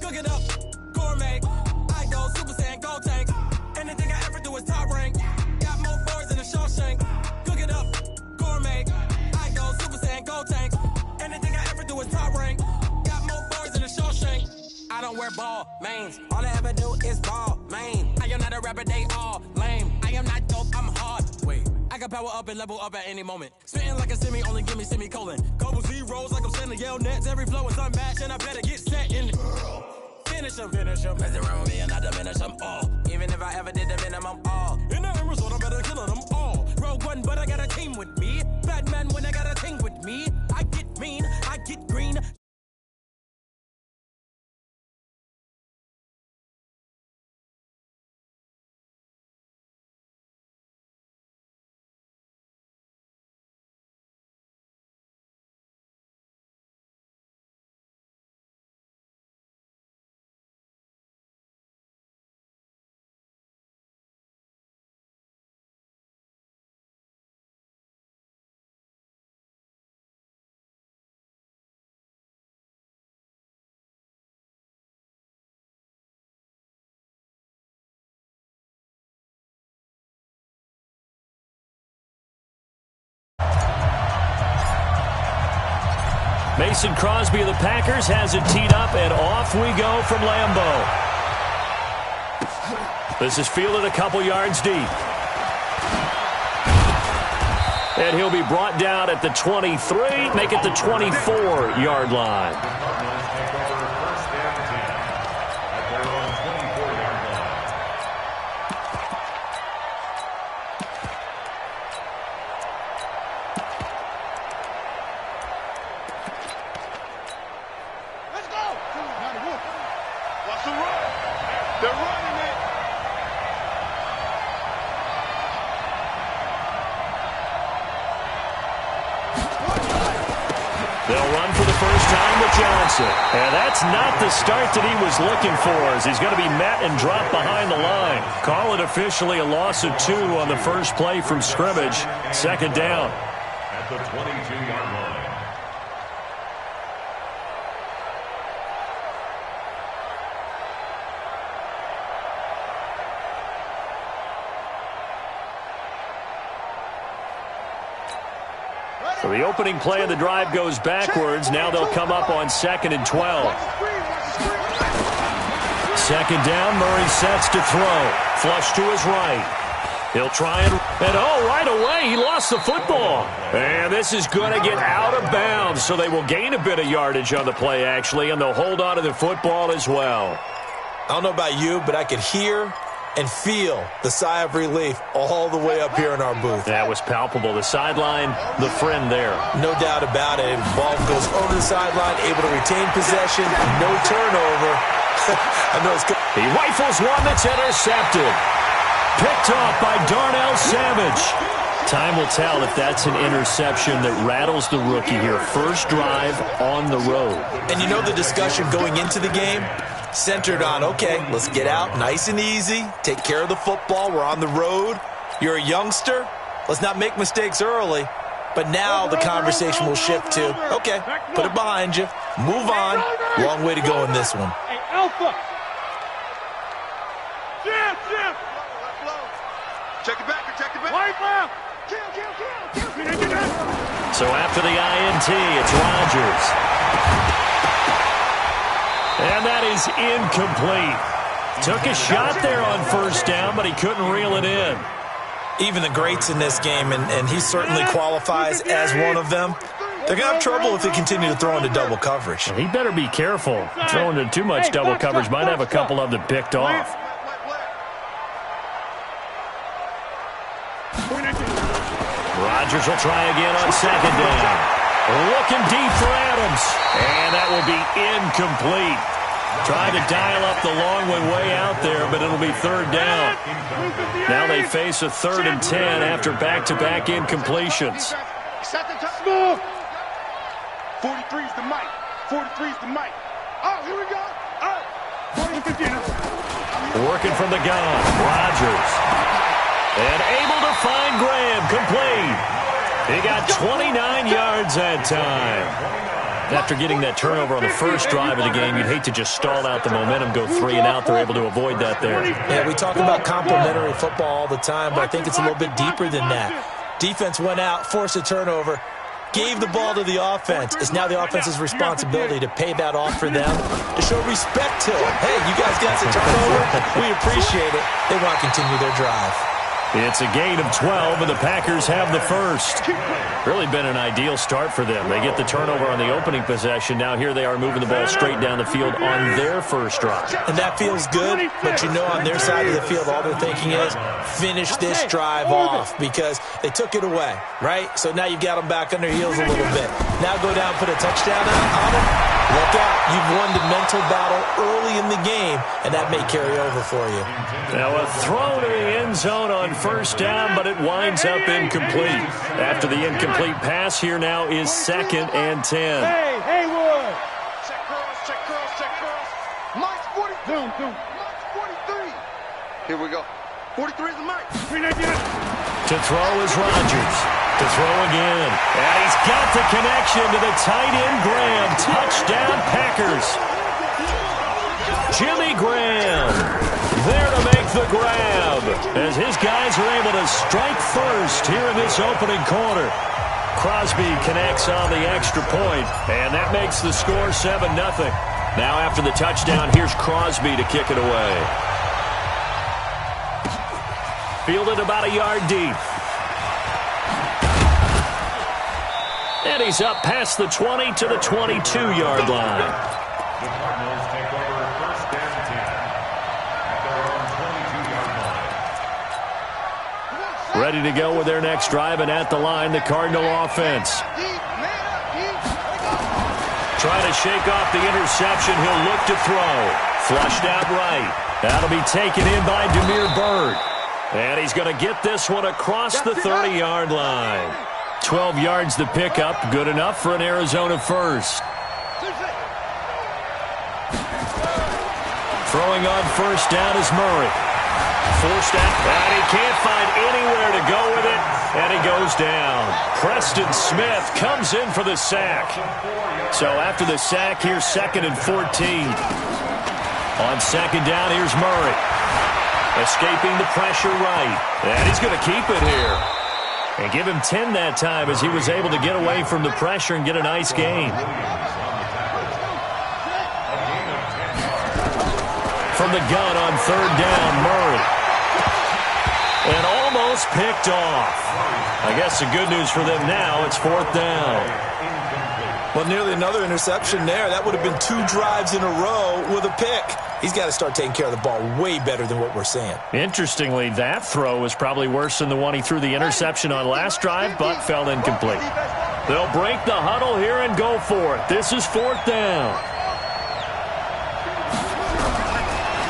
Cook it up, gourmet. I go Super Saiyan, go tank. Anything I ever do is top rank. Got more boards than a Shawshank. Cook it up, gourmet. I go Super Saiyan, go tank. Anything I ever do is top rank. Got more boards than a Shawshank. I don't wear ball mains. All I ever do is ball main. I am not a rapper, they all lame. I am not dope, I'm hard. Wait, I can power up and level up at any moment. Spitting like a semi, only give me semicolon. Couple zeros like I'm sending yell nets. Every flow is unmatched and I better get set in it. Finish them. Mess around with me and I diminish them all. Even if I ever did the minimum all. In the end result, I'm better killing them all. Rogue One, but I got a team with me. Batman when I got a team with me. I get mean, I get green. Mason Crosby of the Packers has it teed up, and off we go from Lambeau. This is fielded a couple yards deep. And he'll be brought down at the 23, make it the 24-yard line. And that's not the start that he was looking for, as he's going to be met and dropped behind the line. Call it officially a loss of 2 on the first play from scrimmage. Second down. At the 22-yard line. So the opening play of the drive goes backwards. Now they'll come up on 2nd and 12. Second down, Murray sets to throw. Flush to his right. He'll try and right away, he lost the football. And this is going to get out of bounds, so they will gain a bit of yardage on the play, actually, and they'll hold on to the football as well. I don't know about you, but I could hear and feel the sigh of relief all the way up here in our booth. That was palpable. The sideline, the friend there. No doubt about it. Ball goes over the sideline, able to retain possession, no turnover. I know it's good. He rifles one that's intercepted. Picked off by Darnell Savage. Time will tell if that's an interception that rattles the rookie here. First drive on the road. And you know the discussion going into the game? Centered on, okay, let's get out nice and easy, take care of the football, we're on the road, you're a youngster, let's not make mistakes early. But now the conversation will shift to, okay, put it behind you, move on, long way to go in this one. Hey, Alpha! Jim! Check it back, White left! Kill! So after the INT, it's Rodgers. And that is incomplete. Took a shot there on first down, but he couldn't reel it in. Even the greats in this game, and he certainly qualifies as one of them, they're going to have trouble if they continue to throw into double coverage. He better be careful. Throwing into too much double coverage might have a couple of them picked off. Rodgers will try again on second down. Looking deep for Adams. And that will be incomplete. Trying to dial up the long one way out there, but it'll be third down. Now they face a 3rd and 10 after back-to-back incompletions. 43's the mic. Oh, here we go. Working from the gun, Rodgers. And able to find Graham, complete. He got 29 yards that time. After getting that turnover on the first drive of the game, you'd hate to just stall out the momentum, go 3 and out. They're able to avoid that there. Yeah, we talk about complementary football all the time, but I think it's a little bit deeper than that. Defense went out, forced a turnover, gave the ball to the offense. It's now the offense's responsibility to pay that off for them, to show respect to them. Hey, you guys got the turnover. We appreciate it. They want to continue their drive. It's a gain of 12, and the Packers have the first. Really been an ideal start for them. They get the turnover on the opening possession. Now here they are moving the ball straight down the field on their first drive. And that feels good, but you know on their side of the field, all they're thinking is finish this drive off because they took it away, right? So now you've got them back on their heels a little bit. Now go down, put a touchdown on them. Look out. You've won the mental battle early in the game, and that may carry over for you. Now a throw to the end zone on first down, but it winds up incomplete. After the incomplete pass, here now is 2nd and 10. Hey, Haywood. Check cross, check cross, check cross. Mike's 42. Mike's 43. Here we go. 43 is the Mike. To throw is Rodgers. To throw again. And he's got the connection to the tight end, Graham. Touchdown, Packers. Jimmy Graham there to make the grab as his guys are able to strike first here in this opening quarter. Crosby connects on the extra point, and that makes the score 7-0. Now after the touchdown, here's Crosby to kick it away. Fielded about a yard deep. And he's up past the 20 to the 22-yard line. Ready to go with their next drive, and at the line, the Cardinal offense. Trying to shake off the interception. He'll look to throw. Flushed out right. That'll be taken in by Damiere Byrd. And he's going to get this one across the 30-yard line. 12 yards to pick up. Good enough for an Arizona first. Throwing on first down is Murray. Forced out, and he can't find anywhere to go with it, and he goes down. Preston Smith comes in for the sack. So after the sack, here's 2nd and 14. On second down, here's Murray. Escaping the pressure right, and he's going to keep it here. And give him 10 that time as he was able to get away from the pressure and get a nice gain. From the gun on third down, Murray. And almost picked off. I guess the good news for them now, it's 4th down. Well, nearly another interception there. That would have been 2 drives in a row with a pick. He's got to start taking care of the ball way better than what we're seeing. Interestingly, that throw was probably worse than the one he threw the interception on last drive, but fell incomplete. They'll break the huddle here and go for it. This is 4th down.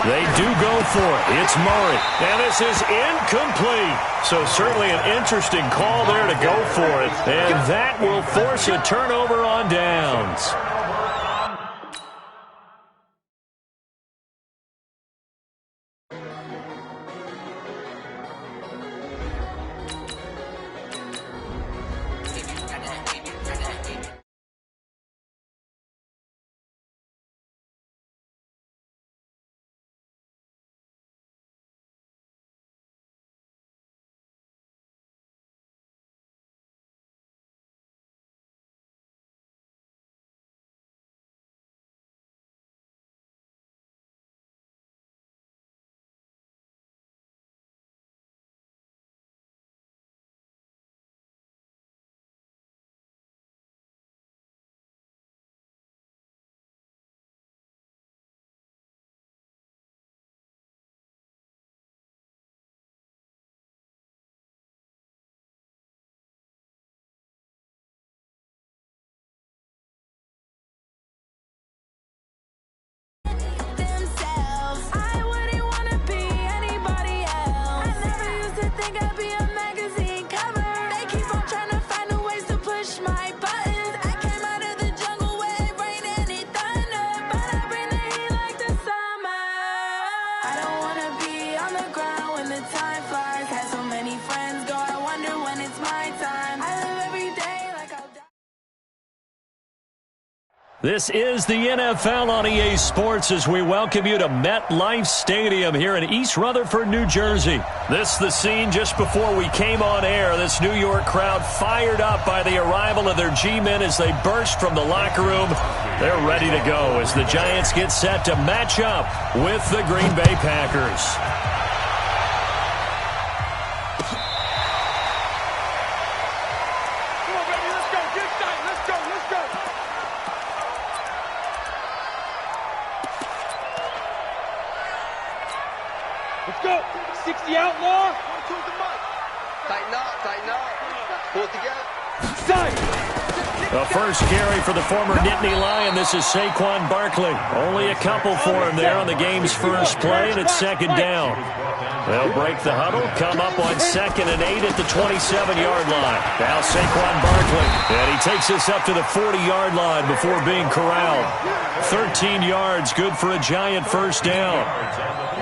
They do go for it. It's Murray. And this is incomplete. So certainly an interesting call there to go for it. And that will force a turnover on downs. This is the NFL on EA Sports as we welcome you to MetLife Stadium here in East Rutherford, New Jersey. This is the scene just before we came on air. This New York crowd fired up by the arrival of their G-men as they burst from the locker room. They're ready to go as the Giants get set to match up with the Green Bay Packers. Let's go. 60 outlaw. Tighten up, tighten up. Pull it together. Side. The first carry for the former Nittany Lion. This is Saquon Barkley. Only a couple for him there on the game's first play, and it's second down. They'll break the huddle, come up on 2nd and 8 at the 27-yard line. Now Saquon Barkley, and he takes us up to the 40-yard line before being corralled. 13 yards, good for a Giant first down.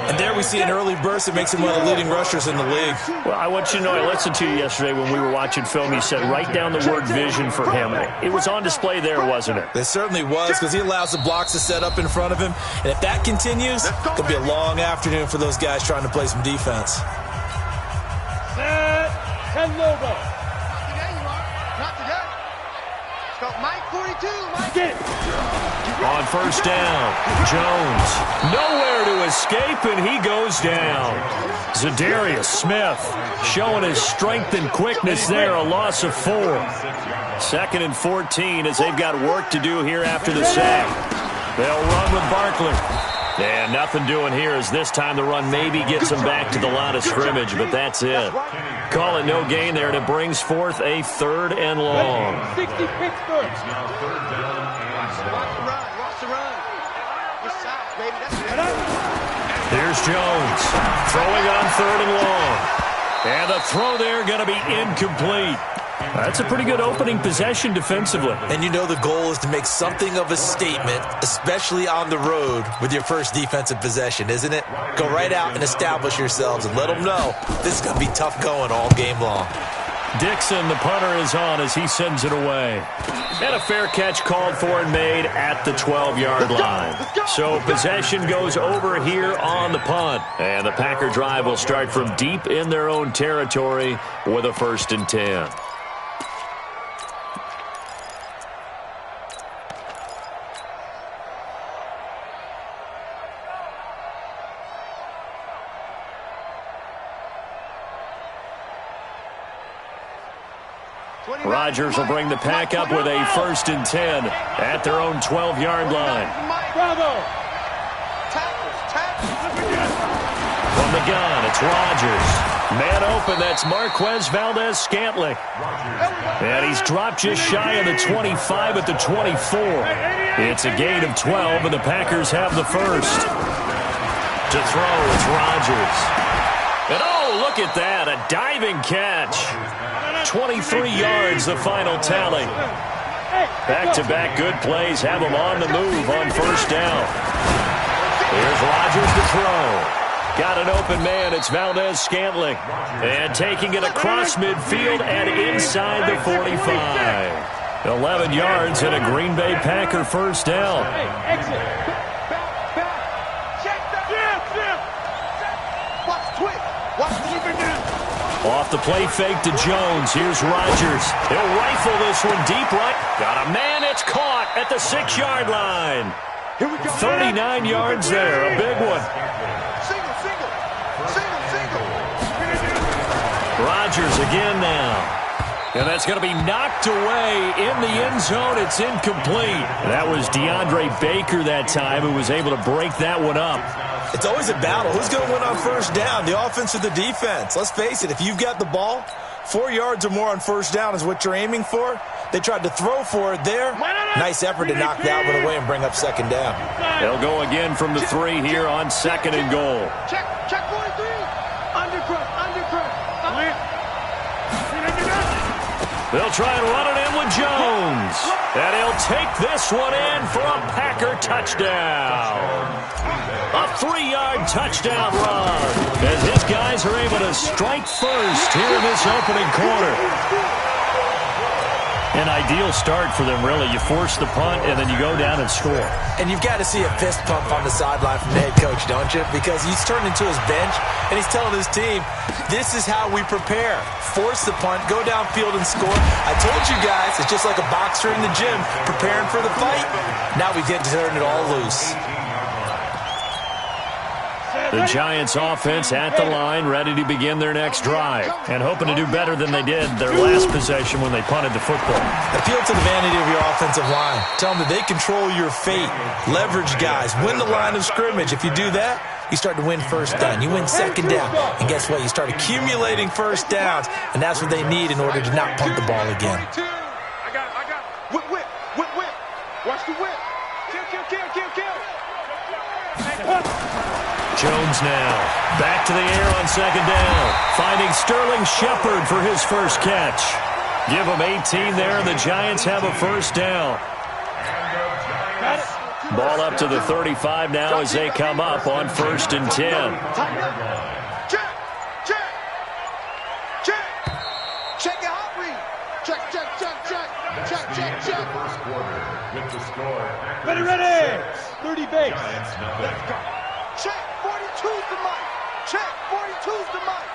And there we see an early burst that makes him one of the leading rushers in the league. Well, I want you to know, I listened to you yesterday when we were watching film. You said write down the word vision for him. It was on display there, wasn't it? It certainly was, because he allows the blocks to set up in front of him. And if that continues, it could be a long afternoon for those guys trying to play some defense. Set. 10 logo. Not today, you are. Not today. Let's go. Mike 42. Mike. Get. On first down, Jones. Nowhere to escape, and he goes down. Zadarius Smith showing his strength and quickness there, a loss of 4. 2nd and 14 as they've got work to do here after the sack. They'll run with Barkley. And nothing doing here as this time the run maybe gets them back to the line of scrimmage, but that's it. Call it no gain there, and it brings forth a 3rd and long. 60 Pittsburgh. Here's Jones throwing on 3rd and long. And the throw there going to be incomplete. That's a pretty good opening possession defensively. And you know the goal is to make something of a statement, especially on the road with your first defensive possession, isn't it? Go right out and establish yourselves and let them know this is going to be tough going all game long. Dixon, the punter, is on as he sends it away. And a fair catch called for and made at the 12-yard line. So possession goes over here on the punt. And the Packer drive will start from deep in their own territory with a 1st and 10. Rodgers will bring the Pack up with a 1st and 10 at their own 12-yard line. Bravo. From the gun, it's Rodgers. Man open, that's Marquez Valdez-Scantling. And he's dropped just shy of the 25 at the 24. It's a gain of 12, and the Packers have the first. To throw, it's Rodgers. And oh, look at that, a diving catch. 23 yards, the final tally. Back-to-back good plays have him on the move on first down. Here's Rodgers to throw. Got an open man, it's Valdez-Scantling. And taking it across midfield and inside the 45. 11 yards and a Green Bay Packer first down. Off the play fake to Jones. Here's Rodgers. He'll rifle this one deep right. Got a man. It's caught at the 6-yard line. 39 yards there. A big one. Rodgers again now. And that's going to be knocked away in the end zone. It's incomplete. That was DeAndre Baker that time who was able to break that one up. It's always a battle. Who's going to win on first down, the offense or the defense? Let's face it, if you've got the ball, 4 yards or more on first down is what you're aiming for. They tried to throw for it there. Nice effort to knock that one away and bring up second down. They'll go again from the 3 here on 2nd and goal. Check 43. Undercross. They'll try and run it in with Jones. And he'll take this one in for a Packer touchdown. A 3-yard touchdown run. As his guys are able to strike first here in this opening quarter. An ideal start for them, really. You force the punt, and then you go down and score. And you've got to see a fist pump on the sideline from the head coach, don't you? Because he's turned into his bench, and he's telling his team, this is how we prepare. Force the punt, go downfield and score. I told you guys, it's just like a boxer in the gym preparing for the fight. Now we get to turn it all loose. The Giants offense at the line, ready to begin their next drive, and hoping to do better than they did their last possession when they punted the football. Appeal to the vanity of your offensive line. Tell them that they control your fate. Leverage guys. Win the line of scrimmage. If you do that, you start to win first down. You win second down. And guess what? You start accumulating first downs, and that's what they need in order to not punt the ball again. I got it. Whip, whip, whip, whip. Watch the whip. Kill. Jones now back to the air on second down, finding Sterling Shepard for his first catch. Give him 18 there, and the Giants have a first down. Ball up to the 35 now as they come up on 1st and 10. Check your hot read. Check. First quarter with the score. Ready. 30 base. Let's go. Check 42's the mic. Check 42's the mic.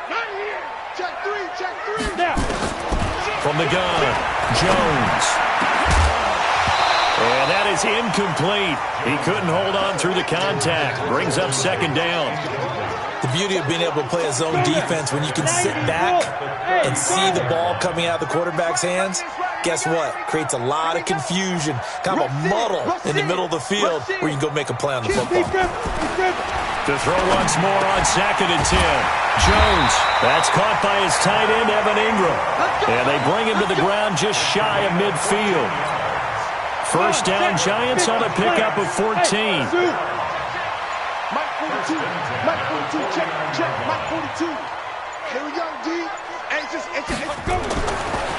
Not here. Check 3. Now. From the gun, Jones. And that is incomplete. He couldn't hold on through the contact. Brings up second down. The beauty of being able to play a zone defense when you can sit back and see the ball coming out of the quarterback's hands, guess what? Creates a lot of confusion, kind of a muddle in the middle of the field where you can go make a play on the football. To throw once more on 2nd and 10. Jones, that's caught by his tight end, Evan Ingram. And they bring him to the ground just shy of midfield. First down, Giants on a pickup of 14. Mike 42, check, Mike 42. Here we go, D.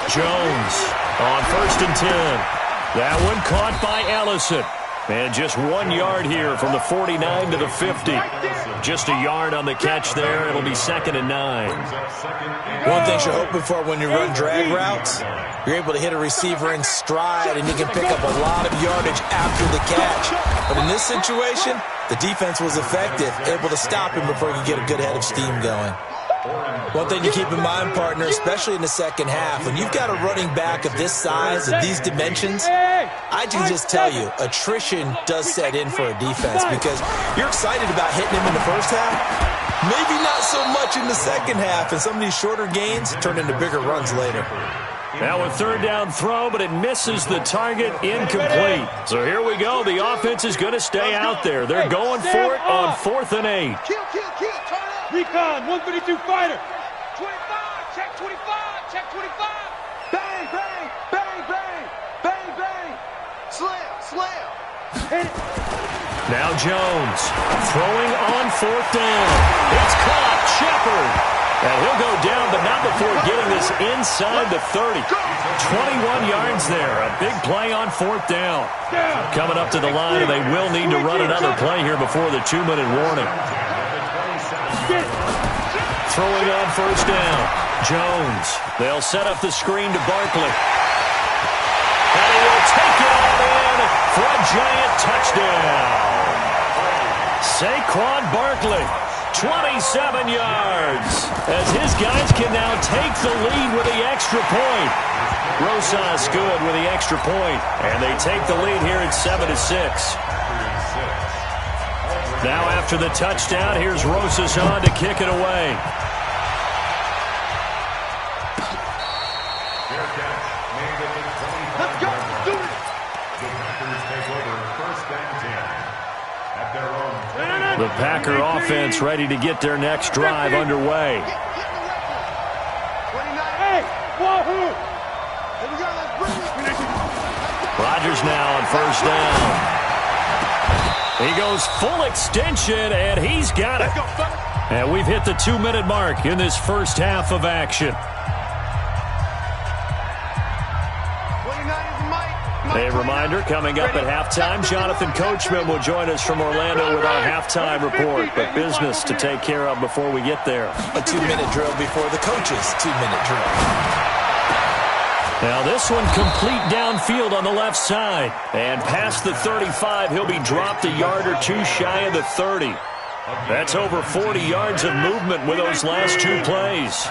Jones on 1st and 10. That one caught by Ellison. And just 1 yard here from the 49 to the 50. Just a yard on the catch there. It'll be 2nd and 9. One thing you're hoping for when you run drag routes, you're able to hit a receiver in stride and you can pick up a lot of yardage after the catch. But in this situation, the defense was effective, able to stop him before he could get a good head of steam going. One thing to keep in mind, partner, especially in the second half, when you've got a running back of this size, of these dimensions, I can just tell you, attrition does set in for a defense because you're excited about hitting him in the first half, maybe not so much in the second half, and some of these shorter gains turn into bigger runs later. Now a 3rd down throw, but it misses the target, incomplete. So here we go. The offense is going to stay out there. They're going for it on 4th and 8. Kill, turn up. Recon, 152 fighter. 25, check 25. Bang. Slam. Now Jones throwing on 4th down. It's caught, Shepard. And he'll go down, but not before getting this inside the 30. 21 yards there. A big play on 4th down. Coming up to the line, and they will need to run another play here before the 2-minute warning. Throwing on 1st down. Jones. They'll set up the screen to Barkley. And he will take it all in for a Giant touchdown. Saquon Barkley, 27 yards, as his guys can now take the lead with the extra point. Rosas good with the extra point, and they take the lead here at 7-6. Now after the touchdown, here's Rosas on to kick it away. Let's go. Do it. The Packer offense ready to get their next drive underway. Hey, wahoo! Rodgers now on 1st down. He goes full extension, and he's got it. And we've hit the 2-minute mark in this first half of action. A reminder, coming up at halftime, Jonathan Coachman will join us from Orlando with our halftime report. But business to take care of before we get there. A 2-minute drill before the coach's 2-minute drill. Now this one complete downfield on the left side. And past the 35, he'll be dropped a yard or two shy of the 30. That's over 40 yards of movement with those last two plays.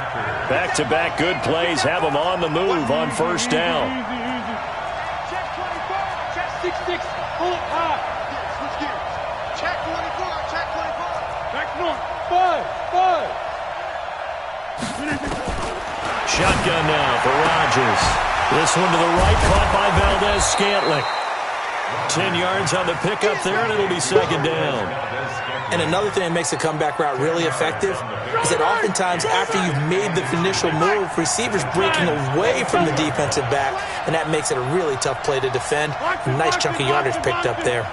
Back-to-back good plays have them on the move on first down. Check 24, check 6-6, pull it high. Switch gears. Check 24, check 24. Back north, 5. Shotgun now for Rodgers. This one to the right, caught by Valdez-Scantling. 10 yards on the pickup there, and it'll be second down. And another thing that makes a comeback route really effective is that oftentimes after you've made the initial move, receivers breaking away from the defensive back, and that makes it a really tough play to defend. A nice chunk of yardage picked up there.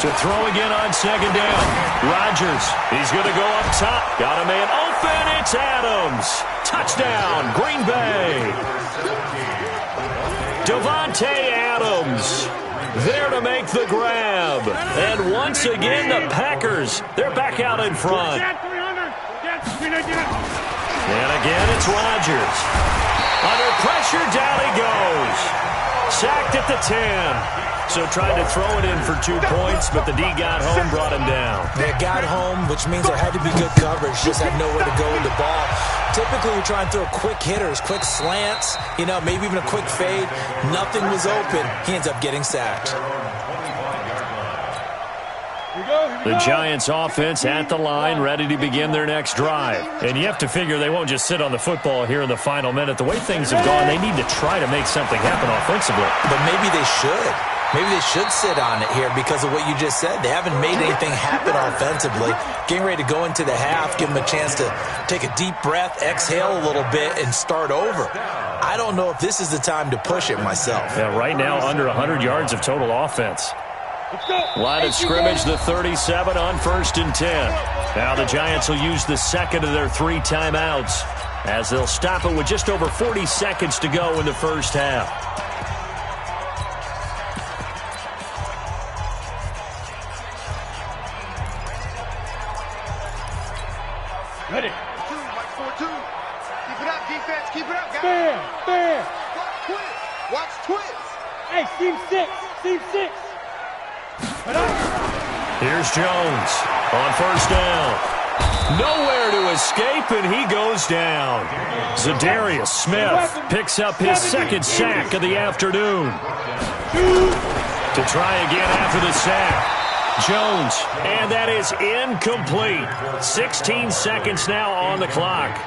To throw again on second down. Rodgers, he's going to go up top. Got a man open, it's Adams. Touchdown, Green Bay. Devontae Adams there to make the grab. And once again, the Packers, they're back out in front. And again, it's Rodgers. Under pressure, down he goes. Sacked at the 10. So tried to throw it in for 2 points, but the D got home, brought him down. They got home, which means there had to be good coverage. Just had nowhere to go with the ball. Typically, we try and throw quick hitters, quick slants, maybe even a quick fade. Nothing was open. He ends up getting sacked. The Giants offense at the line, ready to begin their next drive. And you have to figure they won't just sit on the football here in the final minute. The way things have gone, they need to try to make something happen offensively. But maybe they should. Maybe they should sit on it here because of what you just said. They haven't made anything happen offensively. Getting ready to go into the half, give them a chance to take a deep breath, exhale a little bit, and start over. I don't know if this is the time to push it myself. Yeah, right now under 100 yards of total offense. Line of scrimmage, the 37 on 1st and 10. Now the Giants will use the second of their 3 timeouts as they'll stop it with just over 40 seconds to go in the first half. Ready. 2, Mike 4-2. Keep it up, defense. Keep it up, guys. Bam. Watch twist. Watch twist. Hey, seam 6. Here's Jones on first down. Nowhere to escape, and he goes down. Zadarius Smith picks up his second sack of the afternoon. To try again after the sack. Jones, and that is incomplete. 16 seconds now on the clock.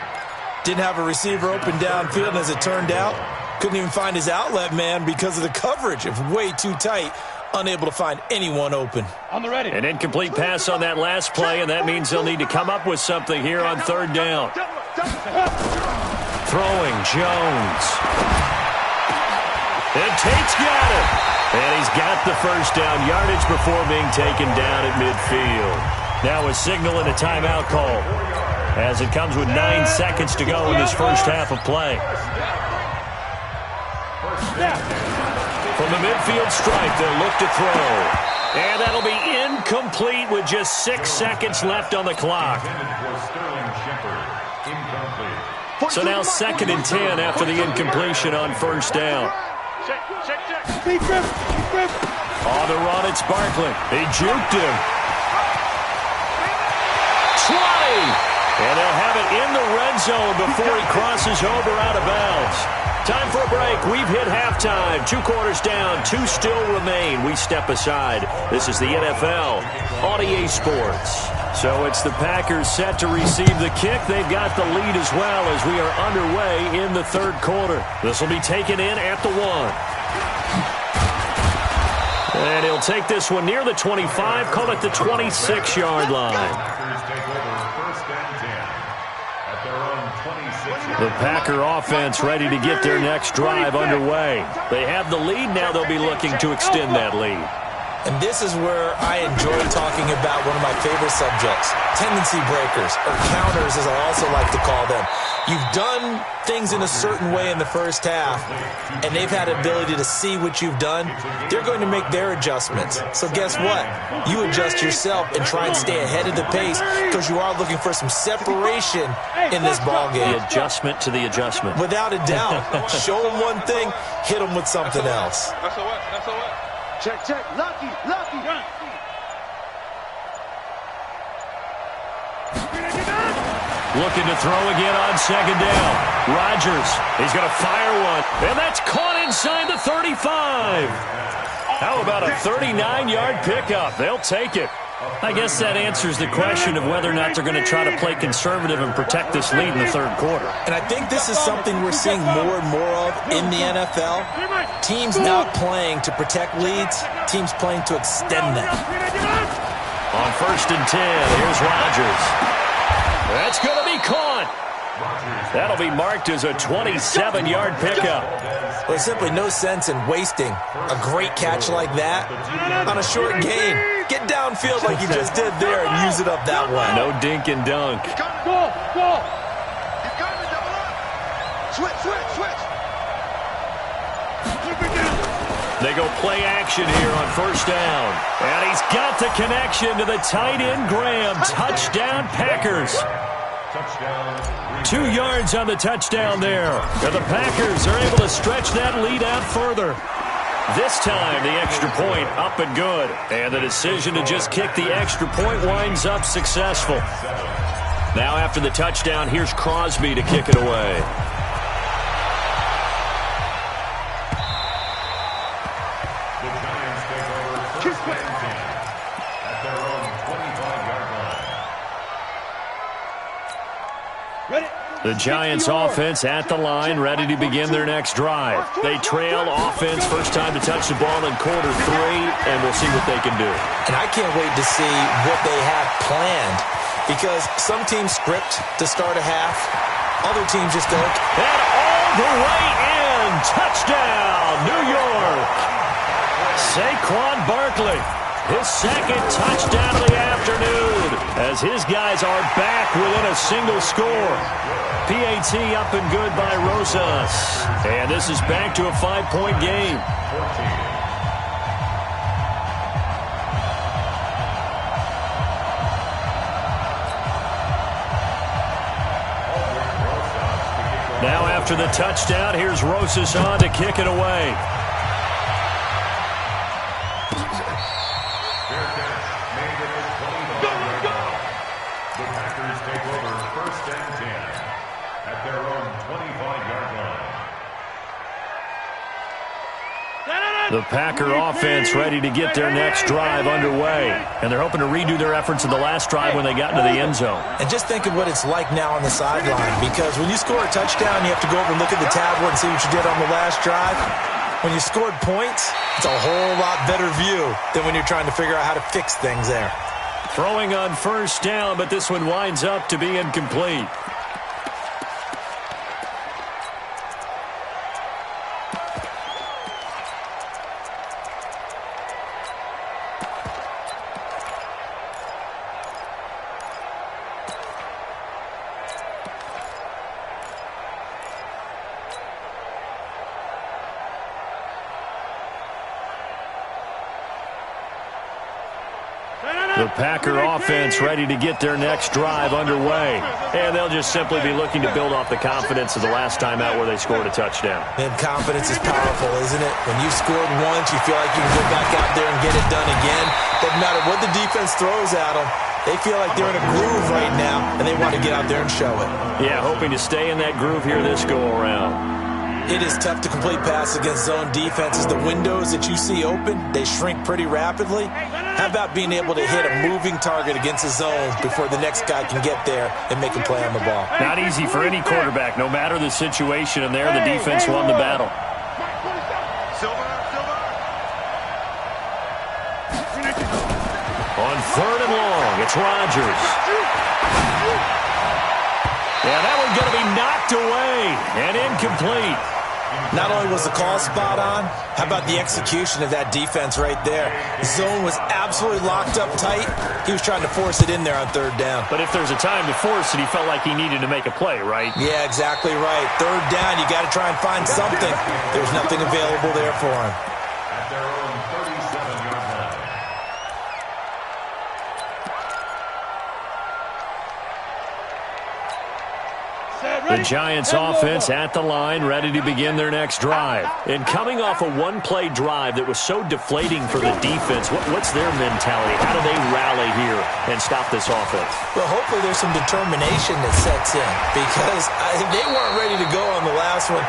Didn't have a receiver open downfield, and as it turned out, couldn't even find his outlet man because of the coverage. It was way too tight. Unable to find anyone open. On the ready. An incomplete pass on that last play, and that means they'll need to come up with something here on third down. Throwing Jones. And Tate's got it. And he's got the first down yardage before being taken down at midfield. Now a signal and a timeout call as it comes with 9 seconds to go in this first half of play. From the midfield stripe, they'll look to throw. And that'll be incomplete with just 6 seconds left on the clock. So now 2nd and 10 after the incompletion on first down. Speed grip. On the run, it's Barkley. He juked him. 20! And they'll have it in the red zone before he crosses over out of bounds. Time for a break. We've hit halftime. 2 quarters down. 2 still remain. We step aside. This is the NFL on EA Sports. So it's the Packers set to receive the kick. They've got the lead as well as we are underway in the third quarter. This will be taken in at the 1. And he'll take this one near the 25, call it the 26-yard line. The Packer offense ready to get their next drive underway. They have the lead, now they'll be looking to extend that lead. And this is where I enjoy talking about one of my favorite subjects, tendency breakers, or counters as I also like to call them. You've done things in a certain way in the first half, and they've had the ability to see what you've done. They're going to make their adjustments. So guess what? You adjust yourself and try and stay ahead of the pace because you are looking for some separation in this ball game. The adjustment to the adjustment. Without a doubt. Show them one thing, hit them with something else. That's a what? That's a what? Check, check. Lucky, lucky. Looking to throw again on second down. Rodgers, he's going to fire one. And that's caught inside the 35. How about a 39-yard pickup? They'll take it. I guess that answers the question of whether or not they're going to try to play conservative and protect this lead in the third quarter. And I think this is something we're seeing more and more of in the NFL. Teams not playing to protect leads, teams playing to extend them. On 1st and 10, here's Rodgers. That's going to be caught. That'll be marked as a 27-yard pickup. There's simply no sense in wasting a great catch like that on a short gain. Get downfield like you just did there and use it up that way. No dink and dunk. Go, go. He's got to double up. Switch, switch, switch. They go play action here on 1st down. And he's got the connection to the tight end, Graham. Touchdown, Packers. 2 yards on the touchdown there. And the Packers are able to stretch that lead out further. This time, the extra point up and good. And the decision to just kick the extra point winds up successful. Now after the touchdown, here's Crosby to kick it away. The Giants take over first and 10 at their own 25-yard line. Ready? The Giants offense at the line, ready to begin their next drive. They trail offense, first time to touch the ball in quarter 3, and we'll see what they can do. And I can't wait to see what they have planned because some teams script to start a half, other teams just don't. And all the way in, touchdown, New York. Saquon Barkley, his second touchdown of the afternoon as his guys are back within a single score. PAT up and good by Rosas. And this is back to a 5-point game. Now after the touchdown, here's Rosas on to kick it away. The Packers take over first and 10 at their own 25-yard line. The Packer offense ready to get their next drive underway. And they're hoping to redo their efforts of the last drive when they got into the end zone. And just think of what it's like now on the sideline because when you score a touchdown, you have to go over and look at the tablet and see what you did on the last drive. When you scored points, it's a whole lot better view than when you're trying to figure out how to fix things there. Throwing on 1st down, but this one winds up to be incomplete. The Packer offense ready to get their next drive underway. And they'll just simply be looking to build off the confidence of the last time out where they scored a touchdown. And confidence is powerful, isn't it? When you've scored once, you feel like you can go back out there and get it done again. Doesn't matter what the defense throws at them. They feel like they're in a groove right now, and they want to get out there and show it. Yeah, hoping to stay in that groove here this go-around. It is tough to complete passes against zone defenses. The windows that you see open, they shrink pretty rapidly. How about being able to hit a moving target against a zone before the next guy can get there and make a play on the ball? Not easy for any quarterback, no matter the situation, and there the defense won the battle. On 3rd and long, it's Rodgers. Yeah, that one's going to be knocked away and incomplete. Not only was the call spot on, how about the execution of that defense right there? The zone was absolutely locked up tight. He was trying to force it in there on third down. But if there's a time to force it, he felt like he needed to make a play, right? Yeah, exactly right. Third down, you got to try and find something. There's nothing available there for him. At their own 37-yard line. The Giants offense at the line, ready to begin their next drive. And coming off a one-play drive that was so deflating for the defense, what's their mentality? How do they rally here and stop this offense? Well, hopefully there's some determination that sets in, because they weren't ready to go on the last one.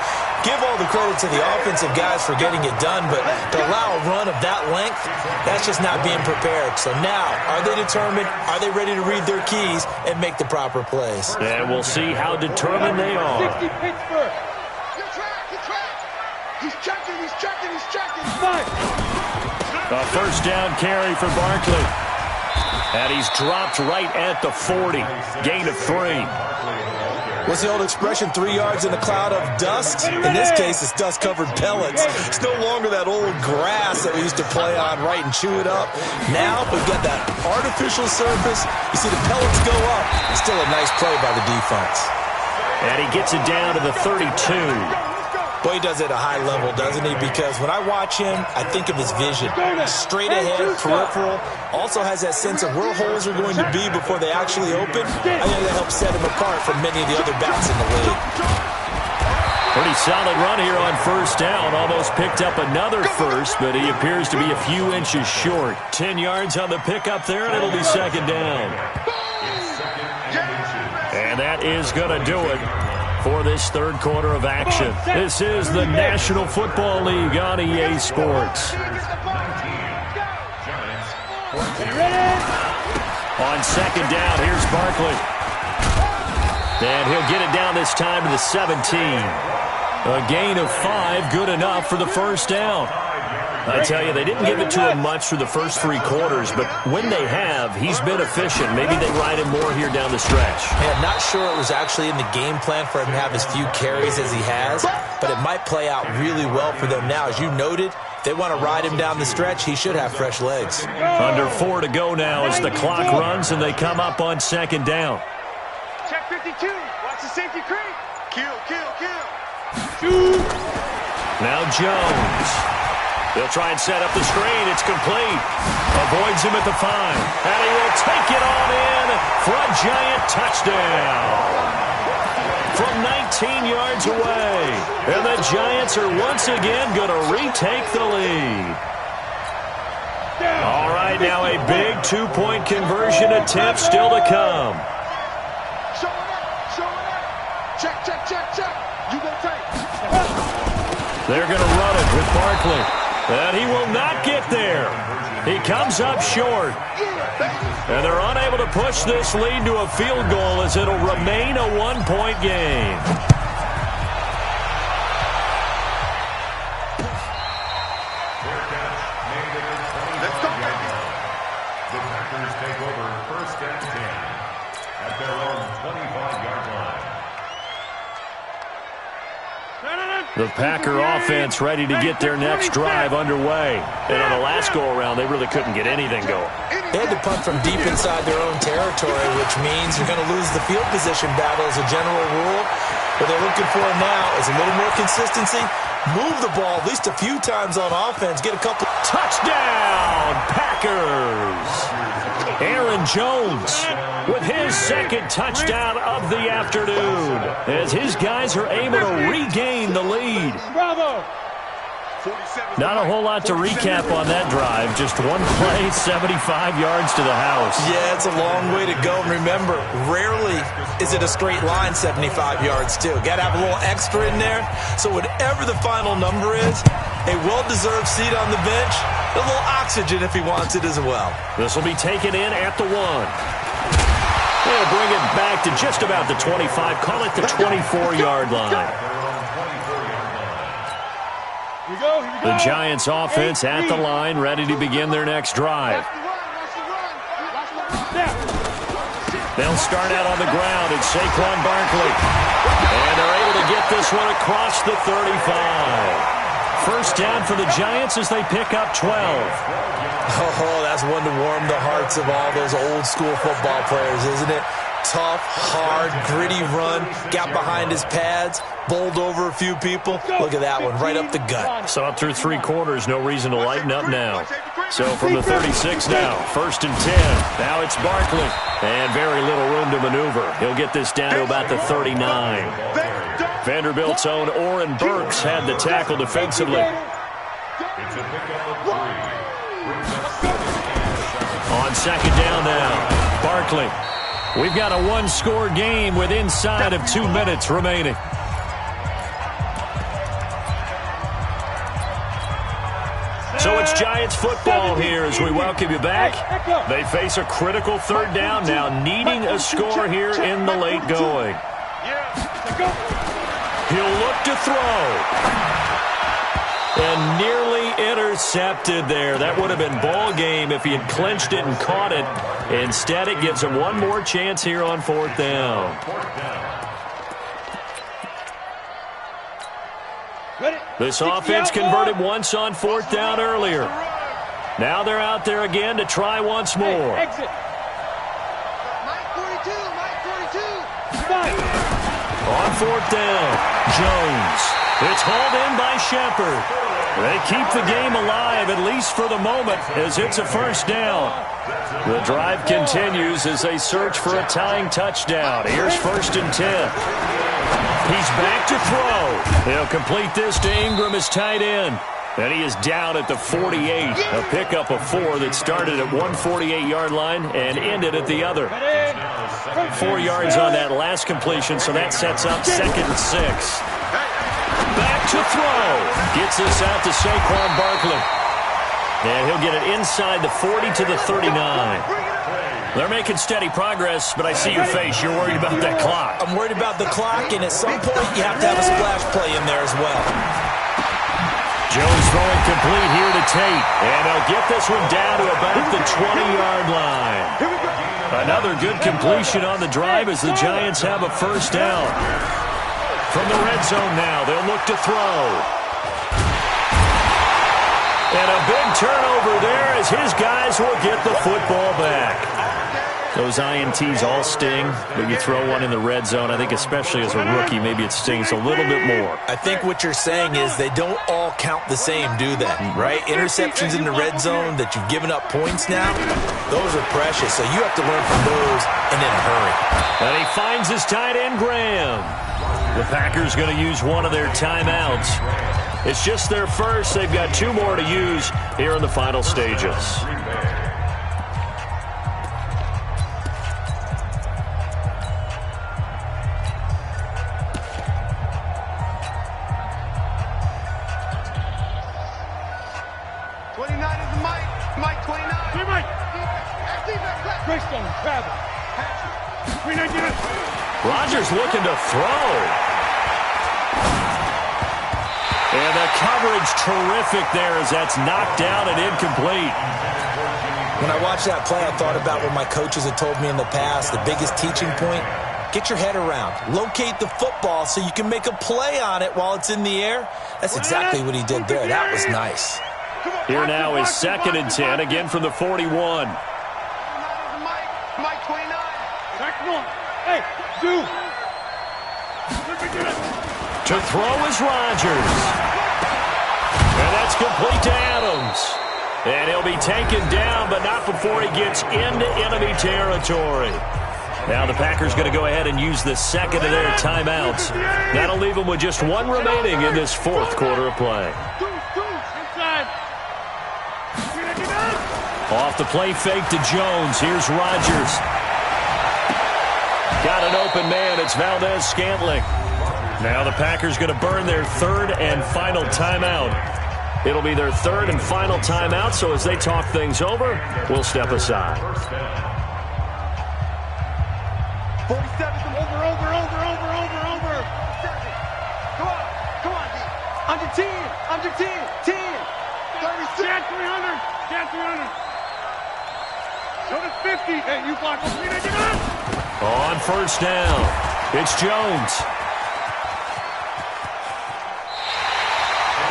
Give all the credit to the offensive guys for getting it done, but to allow a run of that length, that's just not being prepared. So now, are they determined? Are they ready to read their keys and make the proper plays? And we'll see how determined they are. 60 Pittsburgh. He's checking. A first down carry for Barkley. And he's dropped right at the 40. Gain of 3. What's the old expression, 3 yards in a cloud of dust? In this case, it's dust-covered pellets. It's no longer that old grass that we used to play on, right, and chew it up. Now, we've got that artificial surface. You see the pellets go up. It's still a nice play by the defense. And he gets it down to the 32. Boy, he does it at a high level, doesn't he? Because when I watch him, I think of his vision. Straight ahead, peripheral. Also has that sense of where holes are going to be before they actually open. I think that helps set him apart from many of the other backs in the league. Pretty solid run here on first down. Almost picked up another first, but he appears to be a few inches short. 10 yards on the pickup there, and it'll be second down. And that is going to do it for this third quarter of action. This is the National Football League on EA Sports. On second down, here's Barkley. And he'll get it down this time to the 17. A gain of 5, good enough for the first down. I tell you, they didn't give it to him much through the first 3 quarters, but when they have, he's been efficient. Maybe they ride him more here down the stretch. Hey, I'm not sure it was actually in the game plan for him to have as few carries as he has, but it might play out really well for them now. As you noted, if they want to ride him down the stretch, he should have fresh legs. Under 4 to go now as the clock runs and they come up on second down. Check 52. Watch the safety creep. Kill. Shoot. Now Jones. They'll try and set up the screen. It's complete. Avoids him at the 5. And he will take it on in for a giant touchdown. From 19 yards away. And the Giants are once again going to retake the lead. All right, now a big 2-point conversion attempt still to come. Show it up. Check. You gonna take. They're going to run it with Barkley. And he will not get there. He comes up short. And they're unable to push this lead to a field goal as it'll remain a 1-point game. Let's go. The Packers take over first and 10 at their own 25-yard line. The Packer offense ready to get their next drive underway. And on the last go-around, they really couldn't get anything going. They had to punt from deep inside their own territory, which means you're going to lose the field position battle as a general rule. What they're looking for now is a little more consistency. Move the ball at least a few times on offense. Get a couple. Touchdown, Packers! Aaron Jones with his second touchdown of the afternoon as his guys are able to regain the lead. Bravo. Not a whole lot to recap on that drive. Just one play, 75 yards to the house. Yeah, it's a long way to go. And remember, rarely is it a straight line 75 yards, too. Got to have a little extra in there. So whatever the final number is, a well-deserved seat on the bench, a little oxygen if he wants it as well. This will be taken in at the 1. They'll bring it back to just about the 25. Call it the 24-yard line. Here we go. The Giants offense at the line, ready to begin their next drive. They'll start out on the ground. It's Saquon Barkley. And they're able to get this one across the 35. First down for the Giants as they pick up 12. Oh, that's one to warm the hearts of all those old-school football players, isn't it? Tough, hard, gritty run, got behind his pads, bowled over a few people. Look at that one, right up the gut. Saw it through 3 quarters, no reason to lighten up now. So from the 36 now, 1st and 10. Now it's Barkley, and very little room to maneuver. He'll get this down to about the 39. Vanderbilt's own Oren Burks had the tackle defensively. On 2nd down now, Barkley. We've got a 1-score game with inside of 2 minutes remaining. So it's Giants football here as we welcome you back. They face a critical 3rd down now, needing a score here in the late going. He'll look to throw. And nearly intercepted there. That would have been ball game if he had clinched it and caught it. Instead, it gives him one more chance here on 4th down. This offense converted once on 4th down earlier. Now they're out there again to try once more. On 4th down, Jones. It's hauled in by Shepard. They keep the game alive, at least for the moment, as it's a 1st down. The drive continues as they search for a tying touchdown. Here's 1st and 10. He's back to throw. He'll complete this to Ingram, his tight end. And he is down at the 48. A pickup of 4 that started at one 48-yard line and ended at the other. 4 yards on that last completion, so that sets up 2nd and 6. Back to throw. Gets this out to Saquon Barkley. And he'll get it inside the 40 to the 39. They're making steady progress, but I see your face. You're worried about that clock. I'm worried about the clock, and at some point you have to have a splash play in there as well. Jones throwing complete here to Tate. And they'll get this one down to about the 20-yard line. Another good completion on the drive as the Giants have a 1st down. From the red zone now, they'll look to throw. And a big turnover there as his guys will get the football back. Those INTs all sting, but you throw one in the red zone, I think especially as a rookie, maybe it stings a little bit more. I think what you're saying is they don't all count the same, do they? Right? Interceptions in the red zone that you've given up points now, those are precious. So you have to learn from those and in a hurry. And he finds his tight end, Graham. The Packers going to use one of their timeouts. It's just their first. They've got 2 more to use here in the final stages. Rodgers looking to throw. And the coverage terrific there as that's knocked down and incomplete. When I watched that play, I thought about what my coaches had told me in the past. The biggest teaching point, get your head around. Locate the football so you can make a play on it while it's in the air. That's exactly what he did there. That was nice. Here now is 2nd and 10, again from the 41. To throw is Rodgers. And that's complete to Adams. And he'll be taken down, but not before he gets into enemy territory. Now the Packers going to go ahead and use the 2nd of their timeouts. That'll leave them with just 1 remaining in this 4th quarter of play. Off the play fake to Jones. Here's Rodgers. Got an open man. It's Valdez-Scantling. Now the Packers going to burn their 3rd and final timeout. It'll be their 3rd and final timeout, so as they talk things over, we'll step aside. 47, over. Come on, D. Under 10, 10. 36. Chad 300. Show the 50. Hey, you block. on first down. It's Jones.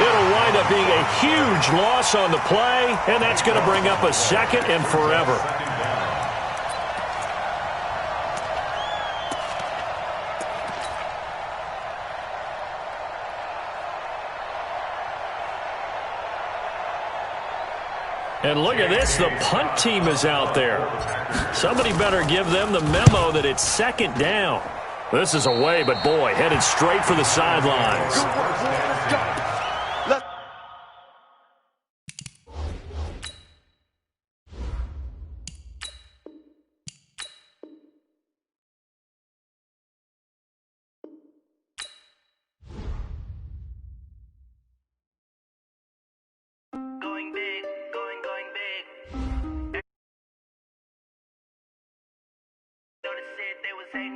It'll wind up being a huge loss on the play, and that's going to bring up a second and forever. And look at this, the punt team is out there. Somebody better give them the memo that it's second down. This is away, but boy, headed straight for the sidelines.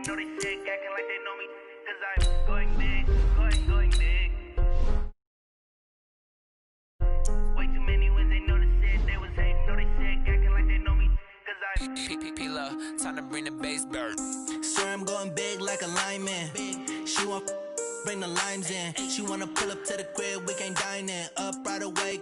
Know they sick, acting like they know me, cause I'm going big, going big. Way too many wins, they know they was hating, know they sick, acting like they know me, cause I'm PPP, time to bring the bass bird. Sir, I'm going big like a lineman. She want bring the limes in. She wanna pull up to the crib, we can't dine in. Up right away,